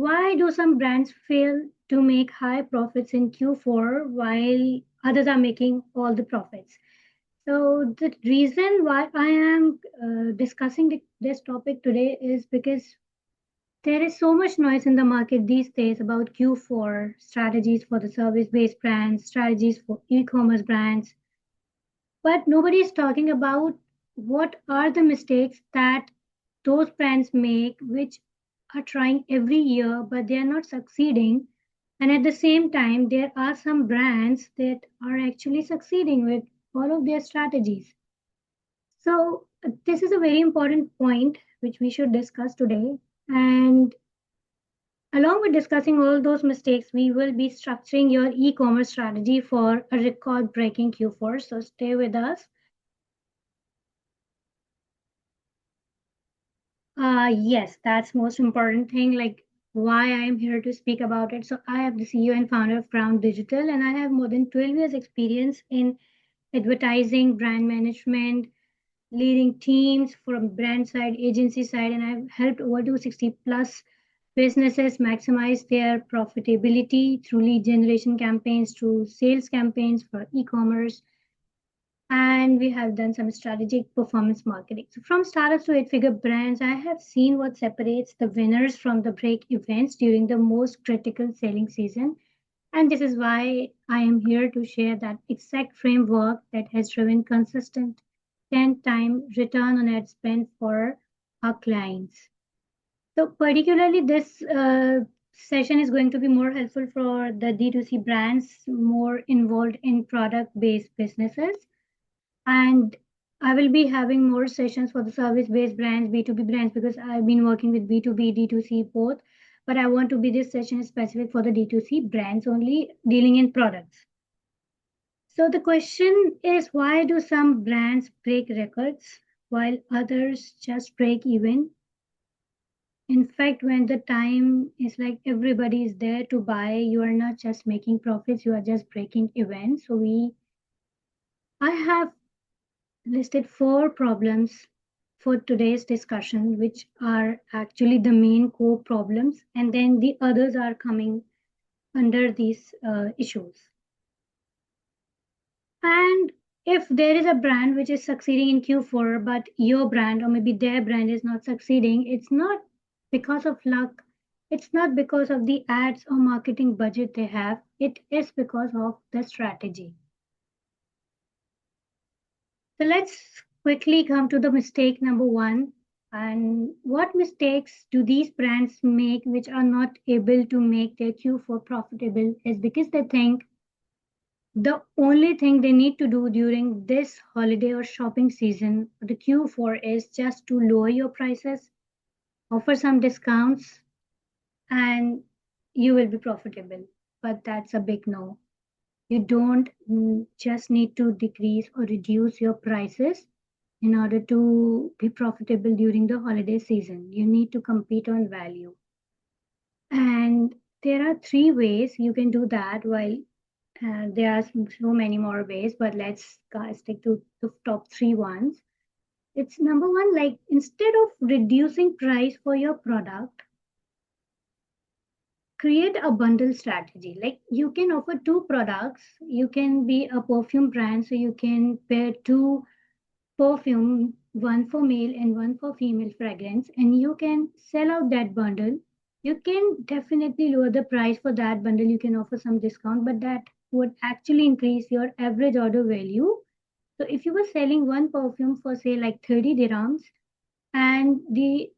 Why do some brands fail to make high profits in Q4 while others are making all the profits? So the reason why I am discussing this topic today is because there is so much noise in the market these days about Q4 strategies for the service-based brands, strategies for e-commerce brands, but nobody is talking about what are the mistakes that those brands make, which are trying every year, but they are not succeeding. And at the same time, there are some brands that are actually succeeding with all of their strategies. So, this is a very important point which we should discuss today. And along with discussing all those mistakes, we will be structuring your e commerce strategy for a record breaking Q4. So, stay with us. Yes, that's most important thing, like why I am here to speak about it. So I am the CEO and founder of Crown Digital, and I have more than 12 years experience in advertising, brand management, leading teams from brand side, agency side, and I've helped over 260 plus businesses maximize their profitability through lead generation campaigns, through sales campaigns for e-commerce, and we have done some strategic performance marketing. So from startups to eight-figure brands, I have seen what separates the winners from the break events during the most critical selling season. And this is why I am here to share that exact framework that has driven consistent 10-time return on ad spend for our clients. So particularly this session is going to be more helpful for the D2C brands more involved in product-based businesses, and I will be having more sessions for the service-based brands, B2B brands, because I've been working with B2B, D2C both. But I want to be this session specific for the D2C brands only dealing in products. So the question is, why do some brands break records while others just break even? In fact, when the time is like everybody is there to buy, you are not just making profits, you are just breaking even. So I have listed 4 problems for today's discussion, which are actually the main core problems, and then the others are coming under these issues. And if there is a brand which is succeeding in Q4, but your brand or maybe their brand is not succeeding, it's not because of luck. It's not because of the ads or marketing budget they have. It is because of the strategy. So let's quickly come to the mistake number 1. And what mistakes do these brands make which are not able to make their Q4 profitable is because they think the only thing they need to do during this holiday or shopping season, the Q4, is just to lower your prices, offer some discounts, and you will be profitable. But that's a big no. You don't just need to decrease or reduce your prices in order to be profitable during the holiday season. You need to compete on value. And there are 3 ways you can do that, while there are so many more ways, but let's stick to the top 3 ones. It's number 1, like instead of reducing price for your product, create a bundle strategy. Like you can offer 2 products. You can be a perfume brand, so you can pair 2 perfume, one for male and one for female fragrance, and you can sell out that bundle. You can definitely lower the price for that bundle. You can offer some discount, but that would actually increase your average order value. So if you were selling one perfume for say like 30 dirhams, and the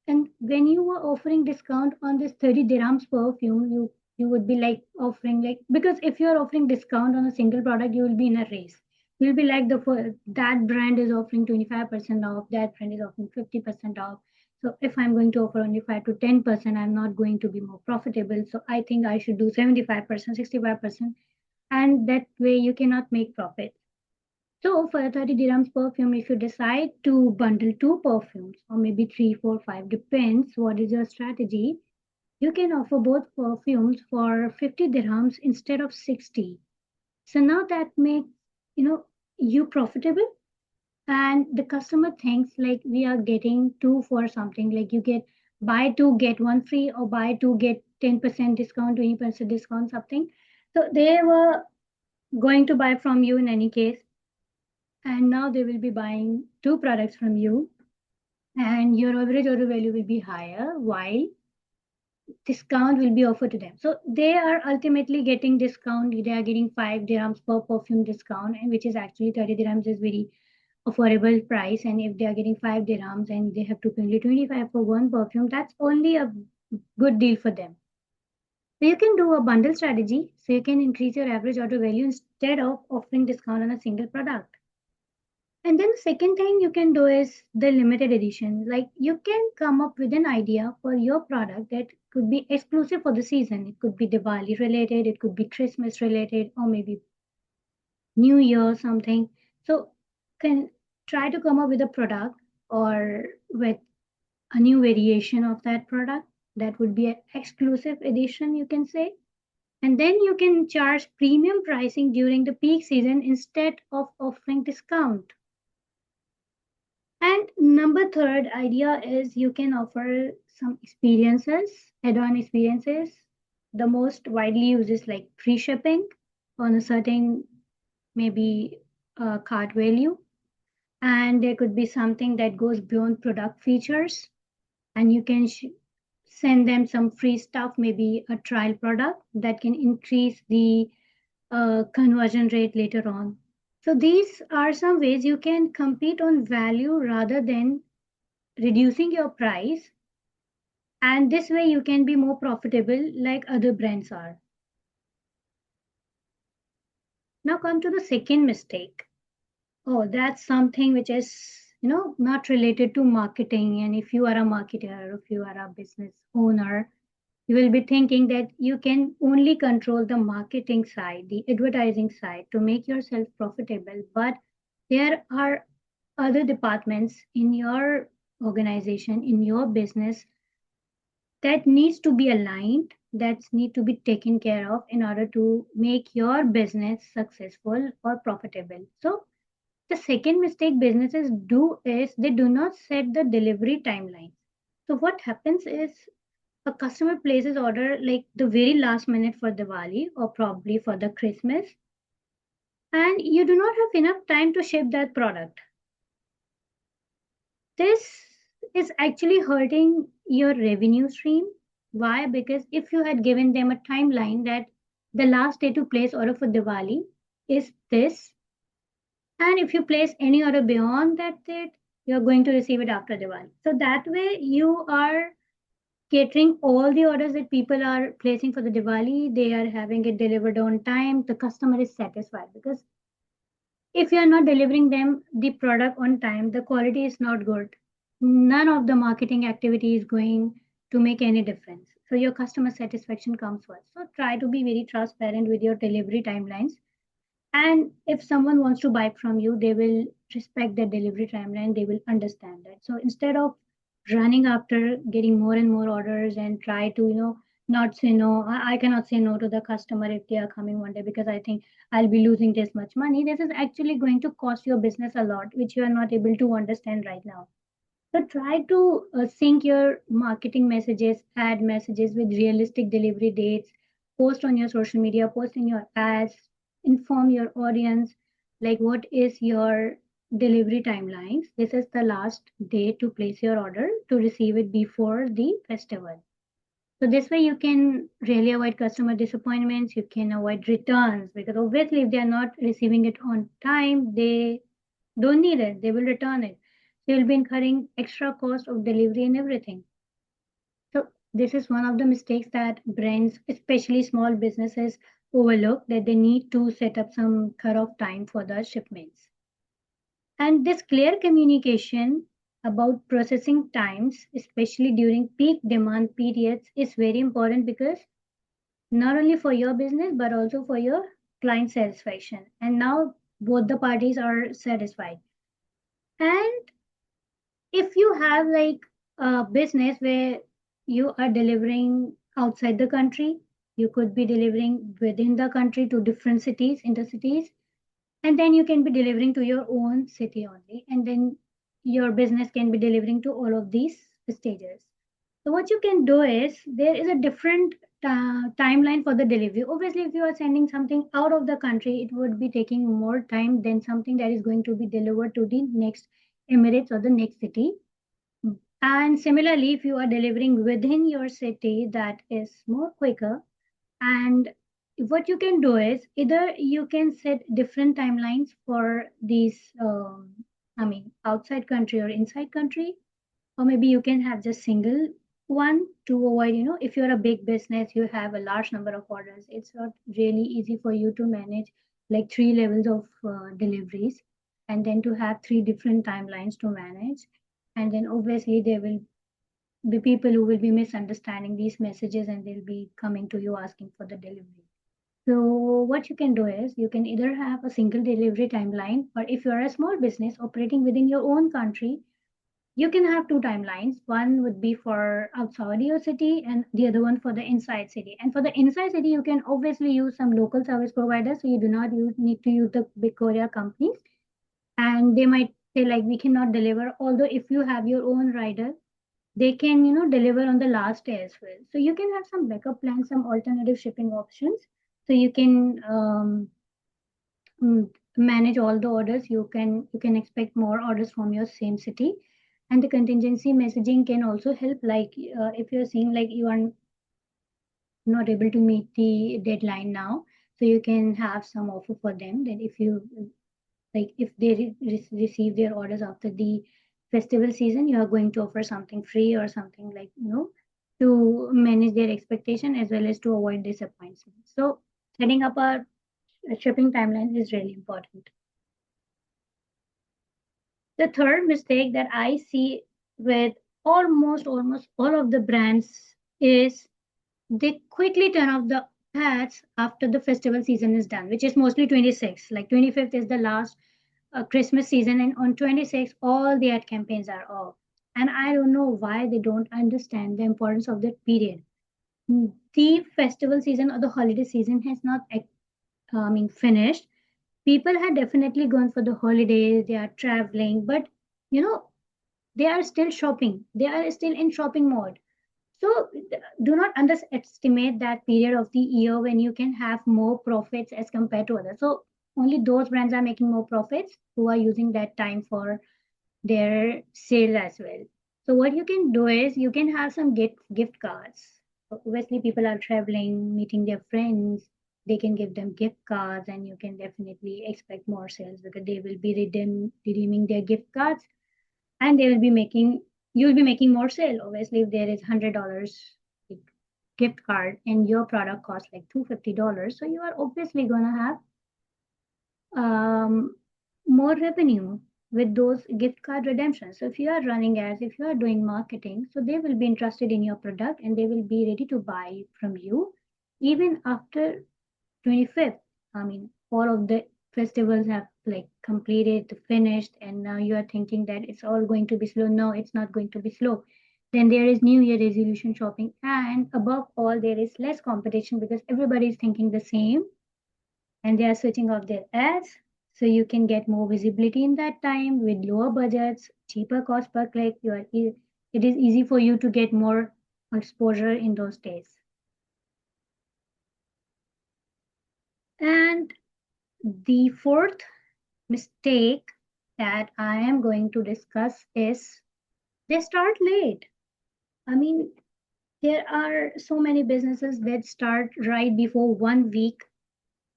and when you were offering discount on this 30 dirhams perfume, you would be like offering, like, because if you're offering discount on a single product, you will be in a race. You'll be like that brand is offering 25% off, that brand is offering 50% off. So if I'm going to offer only 5 to 10%, I'm not going to be more profitable. So I think I should do 75%, 65%, and that way you cannot make profit. So for 30 dirhams perfume, if you decide to bundle 2 perfumes or maybe 3, 4, 5, depends what is your strategy, you can offer both perfumes for 50 dirhams instead of 60. So now that makes you profitable, and the customer thinks like we are getting 2 for something, like you get buy two, get one free, or buy two, get 10% discount, 20% discount, something. So they were going to buy from you in any case. And now they will be buying two products from you, and your average order value will be higher while discount will be offered to them. So they are ultimately getting discount. They are getting 5 dirhams per perfume discount, and which is actually 30 dirhams is very affordable price. And if they are getting 5 dirhams and they have to pay only 25 for one perfume, that's only a good deal for them. So you can do a bundle strategy. So you can increase your average order value instead of offering discount on a single product. And then the second thing you can do is the limited edition. Like you can come up with an idea for your product that could be exclusive for the season. It could be Diwali related, it could be Christmas related, or maybe New Year something. So can try to come up with a product or with a new variation of that product that would be an exclusive edition, you can say. And then you can charge premium pricing during the peak season instead of offering discount. And number third idea is you can offer some experiences, add-on experiences. The most widely used is like free shipping on a certain maybe cart value. And there could be something that goes beyond product features. And you can send them some free stuff, maybe a trial product that can increase the conversion rate later on. So these are some ways you can compete on value rather than reducing your price, and this way you can be more profitable like other brands are. Now come to the second mistake. Oh, that's something which is not related to marketing. And if you are a marketer, if you are a business owner, you will be thinking that you can only control the marketing side, the advertising side to make yourself profitable. But there are other departments in your organization, in your business, that needs to be aligned, that need to be taken care of in order to make your business successful or profitable. So the second mistake businesses do is they do not set the delivery timeline. So what happens is a customer places order like the very last minute for Diwali or probably for the Christmas, and you do not have enough time to ship that product. This is actually hurting your revenue stream. Why? Because if you had given them a timeline that the last day to place order for Diwali is this, and if you place any order beyond that date, you're going to receive it after Diwali. So that way you are catering all the orders that people are placing for the Diwali. They are having it delivered on time. The customer is satisfied because if you are not delivering them the product on time, the quality is not good. None of the marketing activity is going to make any difference. So your customer satisfaction comes first. So try to be very transparent with your delivery timelines. And if someone wants to buy from you, they will respect the delivery timeline. They will understand that. So instead of running after getting more and more orders and try to, not say no, I cannot say no to the customer if they are coming one day because I think I'll be losing this much money. This is actually going to cost your business a lot, which you are not able to understand right now. So try to sync your marketing messages, add messages with realistic delivery dates, post on your social media, post in your ads, inform your audience like what is your delivery timelines. This is the last day to place your order to receive it before the festival. So this way you can really avoid customer disappointments. You can avoid returns because obviously if they are not receiving it on time, they don't need it. They will return it. So you'll be incurring extra cost of delivery and everything. So this is one of the mistakes that brands, especially small businesses, overlook, that they need to set up some cut-off time for the shipments. And this clear communication about processing times, especially during peak demand periods, is very important because not only for your business but also for your client satisfaction. And now both the parties are satisfied. And if you have like a business where you are delivering outside the country, you could be delivering within the country to different cities, intercities, and then you can be delivering to your own city only. And then your business can be delivering to all of these stages. So what you can do is there is a different timeline for the delivery. Obviously, if you are sending something out of the country, it would be taking more time than something that is going to be delivered to the next Emirates or the next city. And similarly, if you are delivering within your city, that is more quicker. And what you can do is either you can set different timelines for these, outside country or inside country, or maybe you can have just single one to avoid, if you're a big business, you have a large number of orders. It's not really easy for you to manage like three levels of deliveries and then to have three different timelines to manage. And then obviously there will be people who will be misunderstanding these messages and they'll be coming to you asking for the delivery. So what you can do is you can either have a single delivery timeline, or if you're a small business operating within your own country, you can have two timelines. One would be for outside your city and the other one for the inside city. And for the inside city, you can obviously use some local service providers. So you do not need to use the big courier companies. And they might say like, we cannot deliver. Although if you have your own rider, they can, deliver on the last day as well. So you can have some backup plans, some alternative shipping options. So you can manage all the orders. You can expect more orders from your same city, and the contingency messaging can also help. Like if you're seeing like you are not able to meet the deadline now, so you can have some offer for them. That if you like, if they receive their orders after the festival season, you are going to offer something free or something like to manage their expectation as well as to avoid disappointment. So setting up a shipping timeline is really important. The third mistake that I see with almost all of the brands is they quickly turn off the ads after the festival season is done, which is mostly 26. Like 25th is the last Christmas season, and on 26th, all the ad campaigns are off. And I don't know why they don't understand the importance of that period. The festival season or the holiday season has not, finished. People had definitely gone for the holidays, they are traveling, but you know, they are still shopping. They are still in shopping mode. So do not underestimate that period of the year when you can have more profits as compared to others. So only those brands are making more profits who are using that time for their sales as well. So what you can do is you can have some gift cards. Obviously, people are traveling, meeting their friends. They can give them gift cards, and you can definitely expect more sales because they will be redeeming their gift cards, and they will be making you'll be making more sale. Obviously, if there is $100 gift card and your product costs like $250, so you are obviously gonna have um, more revenue with those gift card redemptions. So if you are running ads, if you are doing marketing, so they will be interested in your product and they will be ready to buy from you even after 25th. I mean, all of the festivals have like completed, finished, and now you are thinking that it's all going to be slow. No, it's not going to be slow. Then there is New Year resolution shopping, and above all, there is less competition because everybody is thinking the same and they are switching off their ads. So you can get more visibility in that time with lower budgets, cheaper cost per click. It is easy for you to get more exposure in those days. And the fourth mistake that I am going to discuss is they start late. I mean, there are so many businesses that start right before 1 week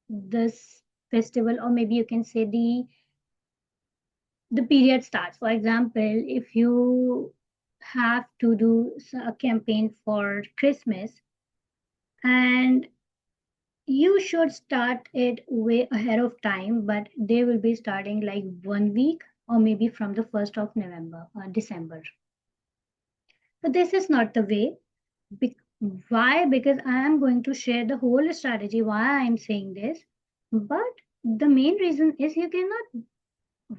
this festival, or maybe you can say the period starts. For example, if you have to do a campaign for Christmas, and you should start it way ahead of time, but they will be starting like 1 week or maybe from the 1st of November or December. So this is not the way. Why? Because I am going to share the whole strategy why I am saying this. But the main reason is you cannot,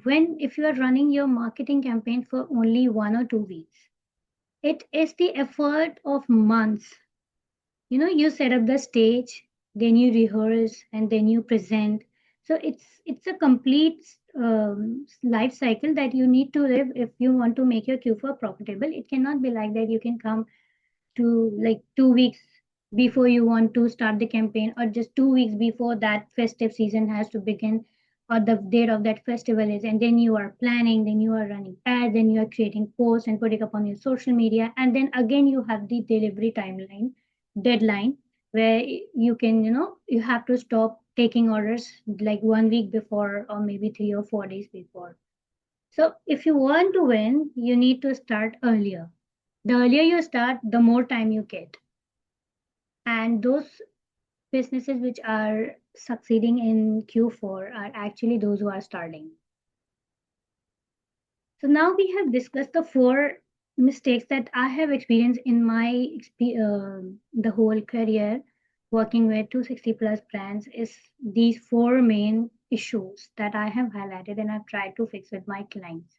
when if you are running your marketing campaign for only 1 or 2 weeks, it is the effort of months. You set up the stage, then you rehearse, and then you present. So it's a complete life cycle that you need to live if you want to make your Q4 profitable. It cannot be like that you can come to like 2 weeks before you want to start the campaign, or just 2 weeks before that festive season has to begin, or the date of that festival is, and then you are planning, then you are running ads, then you are creating posts and putting up on your social media, and then again you have the delivery timeline deadline where you can, you have to stop taking orders like 1 week before, or maybe 3 or 4 days before. So if you want to win, you need to start earlier. The earlier you start, the more time you get. And those businesses which are succeeding in Q4 are actually those who are starting. So now we have discussed the four mistakes that I have experienced in my the whole career working with 260 plus brands. Is these four main issues that I have highlighted and I've tried to fix with my clients.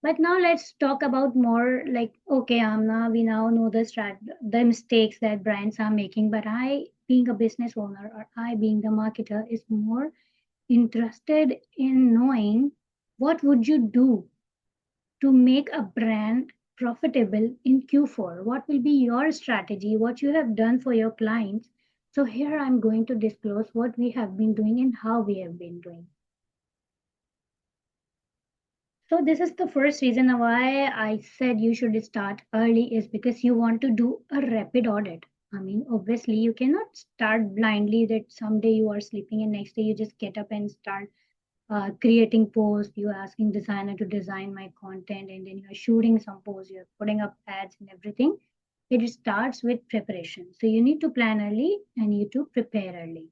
But now let's talk about more like, okay, Amna, we now know the mistakes that brands are making, but I, being a business owner, or I, being the marketer, is more interested in knowing what would you do to make a brand profitable in Q4? What will be your strategy? What you have done for your clients? So here I'm going to disclose what we have been doing and how we have been doing. So this is the first reason why I said you should start early, is because you want to do a rapid audit. I mean, obviously you cannot start blindly that someday you are sleeping and next day you just get up and start creating posts. You're asking designer to design my content, and then you're shooting some posts, you're putting up ads and everything. It starts with preparation. So you need to plan early and you need to prepare early.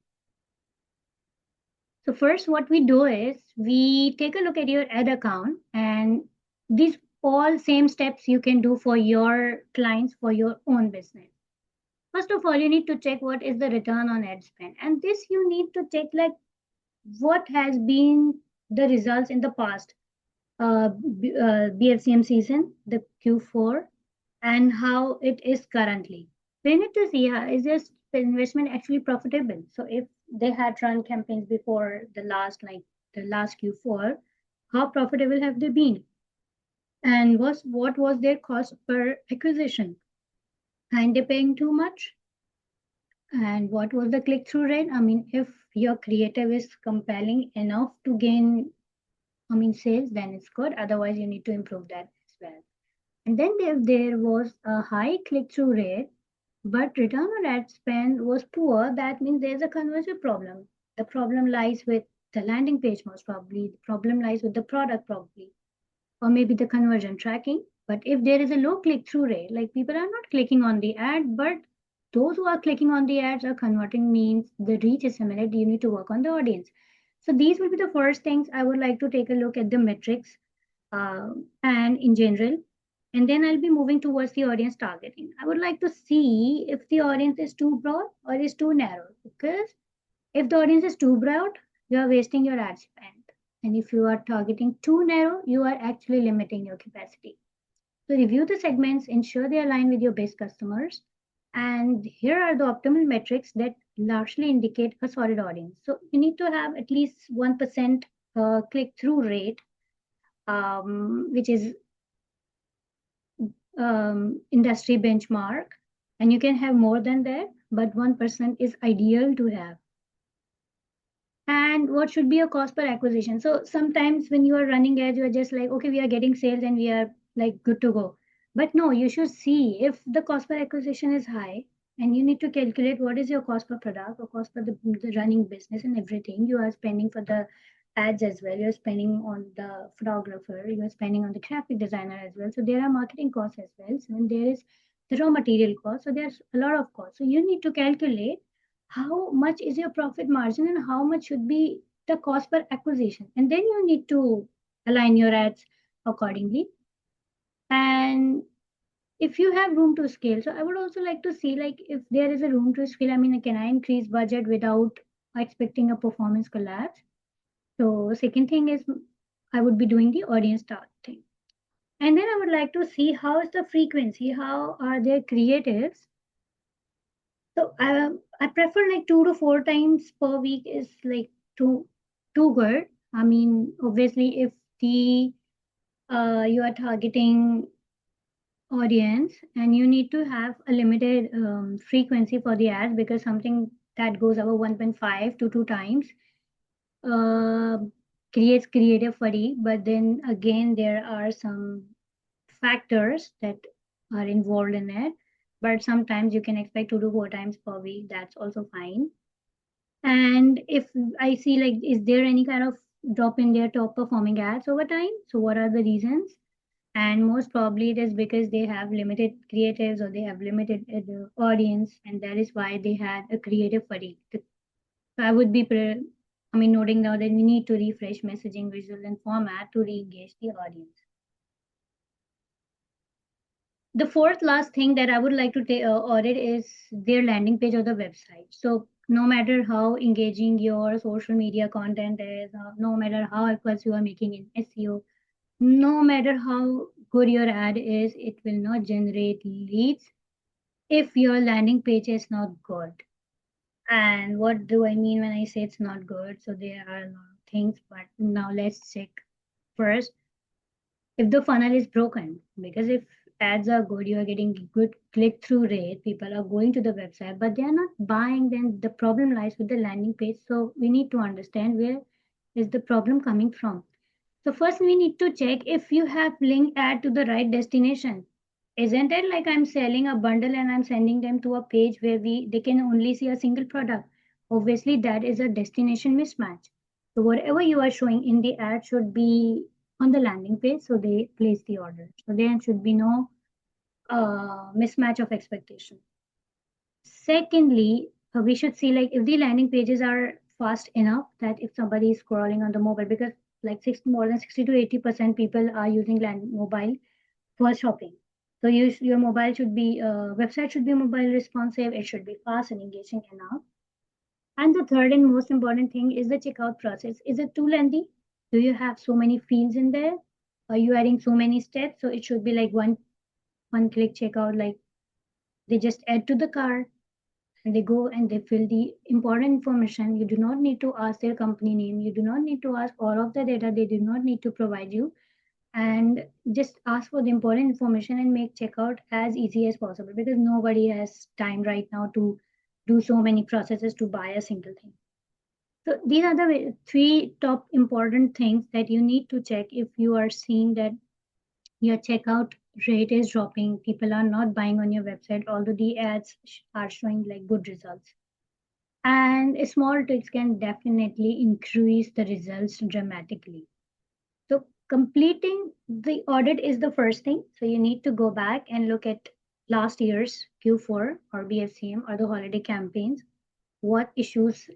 So first, what we do is we take a look at your ad account, and these all same steps you can do for your clients for your own business. First of all, you need to check what is the return on ad spend, and this you need to check like what has been the results in the past BFCM season, the Q4, and how it is currently. We need to see is this investment actually profitable. So if they had run campaigns before the last Q4, how profitable have they been? And what was their cost per acquisition? And they paying too much? And what was the click-through rate? I mean, if your creative is compelling enough to gain, I mean, sales, then it's good. Otherwise, you need to improve that as well. And then there was a high click-through rate, but return on ad spend was poor. That means there's a conversion problem. The problem lies with the landing page, most probably. The problem lies with the product, probably, or maybe the conversion tracking. But if there is a low click-through rate, like people are not clicking on the ad, but those who are clicking on the ads are converting, means the reach is similar. You need to work on the audience. So these will be the first things I would like to take a look at the metrics and in general. And then I'll be moving towards the audience targeting. I would like to see if the audience is too broad or is too narrow. Because if the audience is too broad, you are wasting your ad spend. And if you are targeting too narrow, you are actually limiting your capacity. So review the segments, ensure they align with your base customers. And here are the optimal metrics that largely indicate a solid audience. So you need to have at least 1% click-through rate, which is industry benchmark, and you can have more than that, but 1% is ideal to have. And what should be a cost per acquisition? So sometimes when you are running ads, you are just like, okay, we are getting sales and we are like good to go. But no, you should see if the cost per acquisition is high, and you need to calculate what is your cost per product or cost per the running business and everything. You are spending for the ads as well. You're spending on the photographer. You're spending on the graphic designer as well. So there are marketing costs as well. So and there is the raw material cost. So there's a lot of costs. So you need to calculate how much is your profit margin and how much should be the cost per acquisition. And then you need to align your ads accordingly. And if you have room to scale, so I would also like to see like if there is a room to scale. I mean, can I increase budget without expecting a performance collapse? So second thing is I would be doing the audience targeting. And then I would like to see how is the frequency, how are their creatives. So I prefer like 2 to 4 times per week is like too good. I mean, obviously, if the you are targeting audience, and you need to have a limited frequency for the ads, because something that goes over 1.5 to 2 times uh, creates creative fatigue. But then again, there are some factors that are involved in it. But sometimes you can expect 2 to 4 times per week. That's also fine. And if I see, like, is there any kind of drop in their top performing ads over time? So what are the reasons? And most probably it is because they have limited creatives, or they have limited audience, and that is why they had a creative fatigue. So I would be, noting down that we need to refresh messaging, visual, and format to re-engage the audience. The fourth last thing that I would like to audit is their landing page or the website. So no matter how engaging your social media content is, no matter how efforts you are making in SEO, no matter how good your ad is, it will not generate leads if your landing page is not good. And what do I mean when I say it's not good? So there are a lot of things, but now let's check first if the funnel is broken. Because if ads are good, you are getting good click through rate, people are going to the website, but they are not buying, then the problem lies with the landing page. So we need to understand where is the problem coming from. So first we need to check if you have linked ad to the right destination. Isn't it like I'm selling a bundle and I'm sending them to a page where they can only see a single product? Obviously, that is a destination mismatch. So whatever you are showing in the ad should be on the landing page, so they place the order. So there should be no mismatch of expectation. Secondly, we should see, like, if the landing pages are fast enough that if somebody is scrolling on the mobile, because like more than 60 to 80% people are using mobile for shopping. So your mobile should be website should be mobile responsive. It should be fast and engaging enough. And the third and most important thing is the checkout process. Is it too lengthy? Do you have so many fields in there? Are you adding so many steps? So it should be like one click checkout. Like, they just add to the cart and they go and they fill the important information. You do not need to ask their company name. You do not need to ask all of the data. They do not need to provide you. And just ask for the important information and make checkout as easy as possible, because nobody has time right now to do so many processes to buy a single thing. So these are the three top important things that you need to check if you are seeing that your checkout rate is dropping, people are not buying on your website, although the ads are showing like good results. And small tricks can definitely increase the results dramatically. So completing the audit is the first thing. So you need to go back and look at last year's Q4 or BFCM or the holiday campaigns, what issues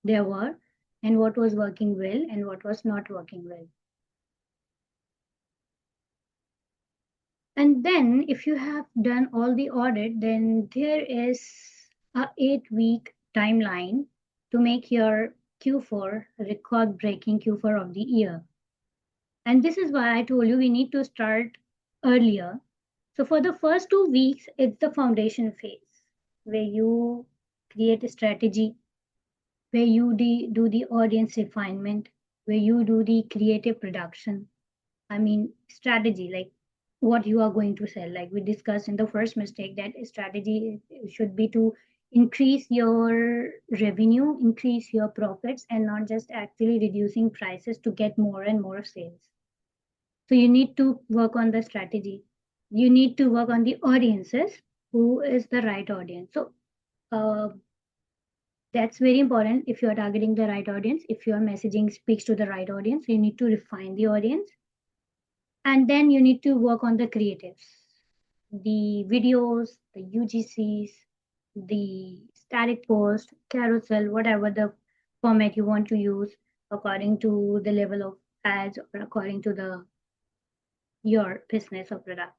there were, and what was working well and what was not working well. And then if you have done all the audit, then there is a 8-week timeline to make your Q4 record breaking Q4 of the year. And this is why I told you we need to start earlier. So for the first 2 weeks, it's the foundation phase where you create a strategy, where you do the audience refinement, where you do the creative production. Strategy, like what you are going to sell. Like we discussed in the first mistake, that strategy should be to increase your revenue, increase your profits, and not just actually reducing prices to get more and more sales. So you need to work on the strategy. You need to work on the audiences. Who is the right audience? So uh, that's very important. If you are targeting the right audience, if your messaging speaks to the right audience, you need to refine the audience. And then you need to work on the creatives, the videos, the UGCs, the static post, carousel, whatever the format you want to use according to the level of ads or according to the your business or product.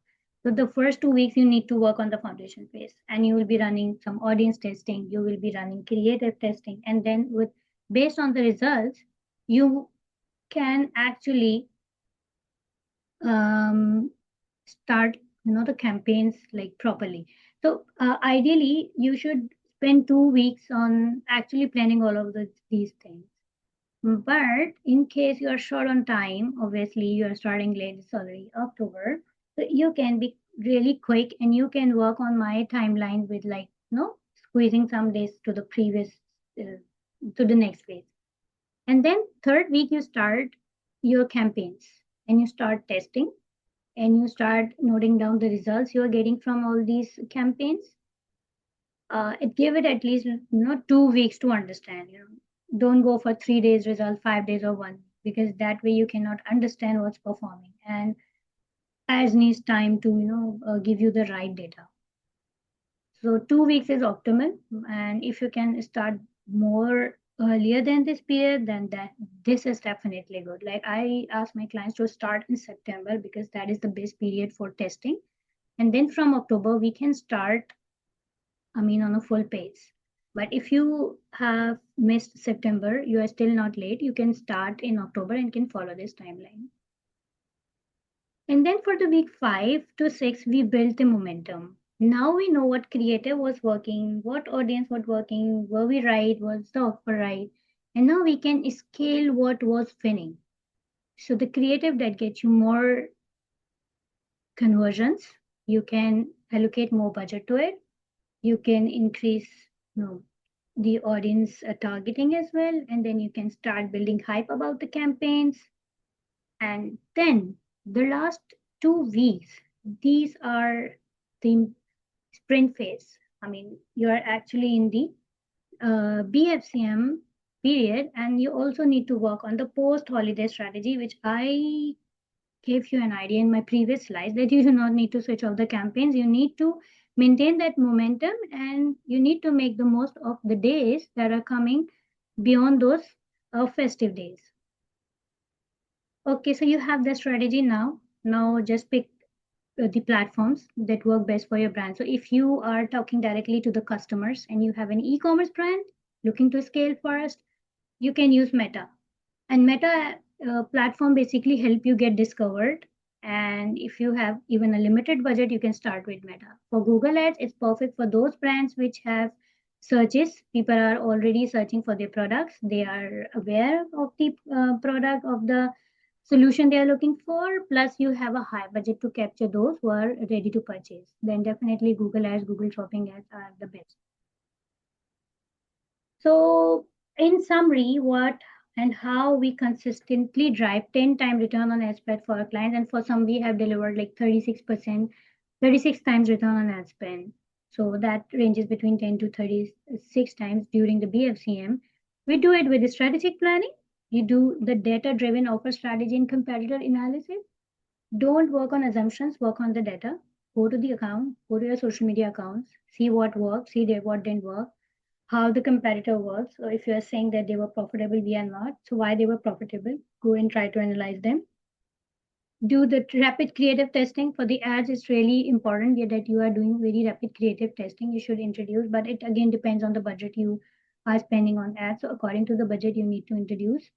So the first 2 weeks you need to work on the foundation phase, and you will be running some audience testing, you will be running creative testing, and then with based on the results, you can actually start the campaigns like properly. So ideally you should spend 2 weeks on actually planning all of these things. But in case you are short on time, obviously you are starting late, it's already October, so you can be really quick, and you can work on my timeline with like, squeezing some days to the previous, uh, to the next phase. And then third week, you start your campaigns and you start testing and you start noting down the results you are getting from all these campaigns. It give it at least 2 weeks to understand. Don't go for 3 days result, 5 days or one, because that way you cannot understand what's performing. And ads needs time to give you the right data. So 2 weeks is optimal, and if you can start more earlier than this period, then this is definitely good. Like I ask my clients to start in September because that is the best period for testing, and then from October we can start, on a full pace. But if you have missed September, you are still not late. You can start in October and can follow this timeline. And then for the week 5 to 6, we built the momentum. Now we know what creative was working, what audience was working, were we right, was the offer right, and now we can scale what was winning. So the creative that gets you more conversions, you can allocate more budget to it. You can increase, the audience targeting as well, and then you can start building hype about the campaigns. And then the last 2 weeks, these are the sprint phase. You are actually in the BFCM period, and you also need to work on the post holiday strategy, which I gave you an idea in my previous slides, that you do not need to switch off the campaigns. You need to maintain that momentum, and you need to make the most of the days that are coming beyond those festive days. Okay, so you have the strategy now. Now just pick the platforms that work best for your brand. So if you are talking directly to the customers and you have an e-commerce brand looking to scale fast, you can use Meta. And Meta platform basically help you get discovered. And if you have even a limited budget, you can start with Meta. For Google Ads, it's perfect for those brands which have searches. People are already searching for their products. They are aware of the product, of the solution they are looking for. Plus, you have a high budget to capture those who are ready to purchase. Then definitely Google Ads, Google Shopping Ads are the best. So, in summary, what and how we consistently drive 10 time return on ad spend for our clients, and for some we have delivered like 36%, 36 times return on ad spend. So that ranges between 10 to 36 times during the BFCM. We do it with the strategic planning. You do the data driven offer strategy and competitor analysis. Don't work on assumptions, work on the data. Go to the account, go to your social media accounts, see what worked, see what didn't work, how the competitor works. So if you are saying that they were profitable, we are not. So why they were profitable? Go and try to analyze them. Do the rapid creative testing for the ads. It's really important that you are doing very rapid creative testing. You should introduce, but it again depends on the budget you are spending on ads. So according to the budget, you need to introduce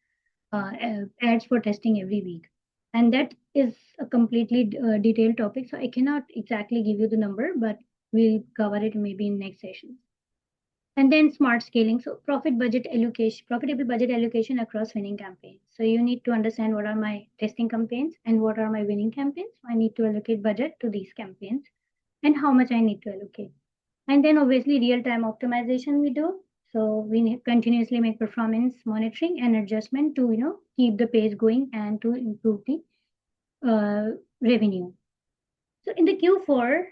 ads for testing every week. And that is a completely detailed topic. So I cannot exactly give you the number, but we'll cover it maybe in next session. And then smart scaling. So profitable budget allocation across winning campaigns. So you need to understand what are my testing campaigns and what are my winning campaigns. So I need to allocate budget to these campaigns and how much I need to allocate. And then obviously real-time optimization we do. So we need continuously make performance monitoring and adjustment to keep the pace going and to improve the revenue. So in the Q4,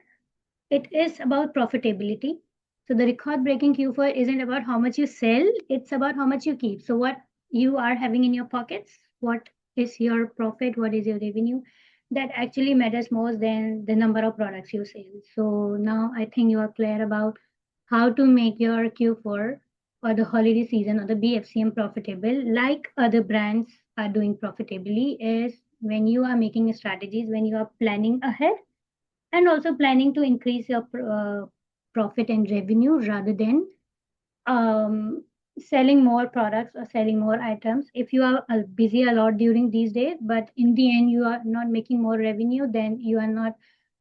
it is about profitability. So the record breaking Q4 isn't about how much you sell, it's about how much you keep. So what you are having in your pockets, what is your profit, what is your revenue, that actually matters more than the number of products you sell. So now I think you are clear about how to make your Q4 or the holiday season or the BFCM profitable, like other brands are doing profitably, is when you are making strategies, when you are planning ahead and also planning to increase your profit and revenue rather than selling more products or selling more items. If you are busy a lot during these days, but in the end you are not making more revenue, then you are not